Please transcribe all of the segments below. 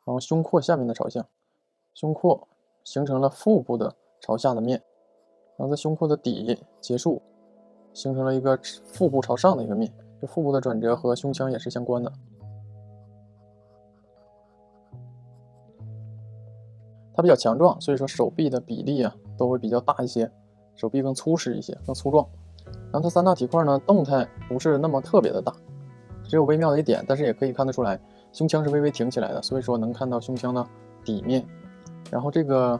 然后胸廓下面的朝向，胸廓形成了腹部的朝下的面，然后在胸廓的底结束，形成了一个腹部朝上的一个面。这腹部的转折和胸腔也是相关的。它比较强壮，所以说手臂的比例都会比较大一些，手臂更粗实一些，更粗壮。然后它三大体块呢，动态不是那么特别的大，只有微妙的一点，但是也可以看得出来，胸腔是微微挺起来的，所以说能看到胸腔的底面。然后这个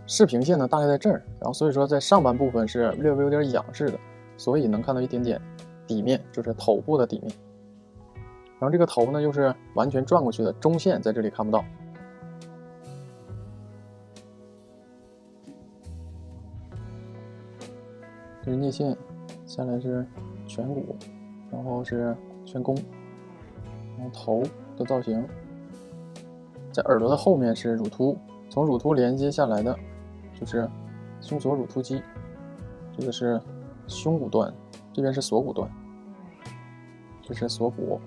视平线呢，大概在这儿，然后所以说在上半部分是略微有点仰视的，所以能看到一点点底面，就是头部的底面。然后这个头呢，又是完全转过去的，中线在这里看不到。这是颞线，下来是颧骨，然后是颧弓，然后头的造型，在耳朵的后面是乳突，从乳突连接下来的就是胸锁乳突肌，这个是胸骨端，这边是锁骨端，这是锁骨。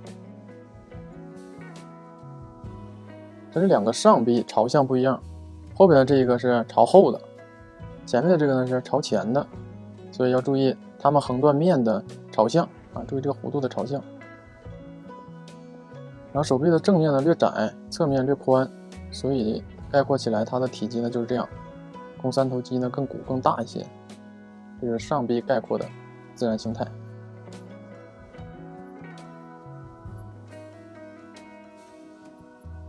这是两个上臂朝向不一样，后边的这个是朝后的，前面的这个呢是朝前的。所以要注意它们横断面的朝向注意这个弧度的朝向。然后手臂的正面呢略窄，侧面略宽，所以概括起来它的体积呢就是这样。肱三头肌呢更鼓更大一些，这是上臂概括的自然形态。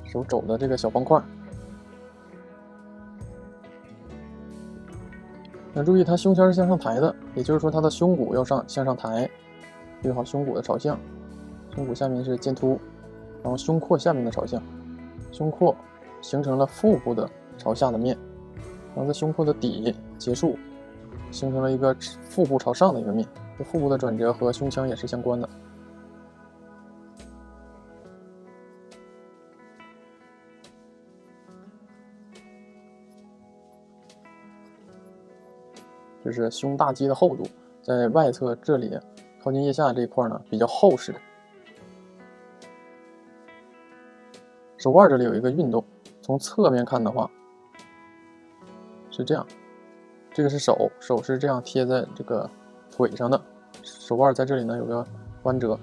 手肘的这个小方块。那注意它胸腔是向上抬的，也就是说它的胸骨要向上抬，注意好胸骨的朝向，胸骨下面是剑突，然后胸廓下面的朝向，胸廓形成了腹部的朝下的面，然后在胸廓的底结束，形成了一个腹部朝上的一个面。这腹部的转折和胸腔也是相关的。就是胸大肌的厚度，在外侧这里靠近腋下这一块呢比较厚实。手腕这里有一个运动，从侧面看的话是这样，这个是手是这样贴在这个腿上的，手腕在这里呢有个弯折。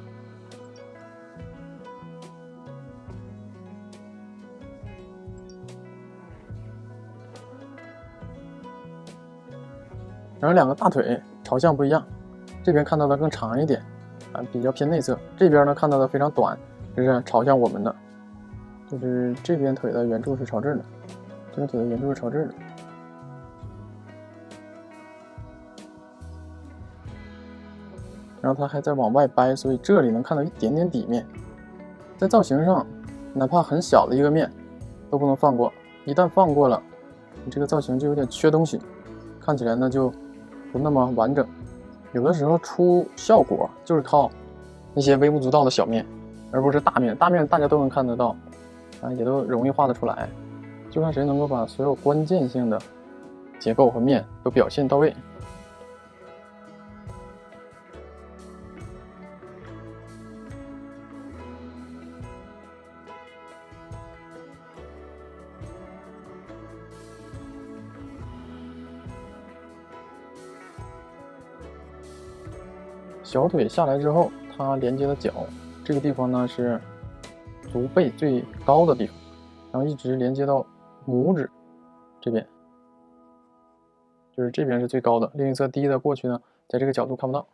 然后两个大腿朝向不一样，这边看到的更长一点比较偏内侧，这边呢看到的非常短，就是朝向我们的，就是这边腿的圆柱是朝这儿的，这边腿的圆柱是朝这儿的。然后它还在往外掰，所以这里能看到一点点底面。在造型上，哪怕很小的一个面都不能放过，一旦放过了，你这个造型就有点缺东西，看起来呢就不那么完整。有的时候出效果就是靠那些微不足道的小面，而不是大面。大面大家都能看得到也都容易画得出来，就看谁能够把所有关键性的结构和面都表现到位。小腿下来之后，它连接的脚这个地方呢是足背最高的地方，然后一直连接到拇指这边，就是这边是最高的，另一侧低的过去呢，在这个角度看不到。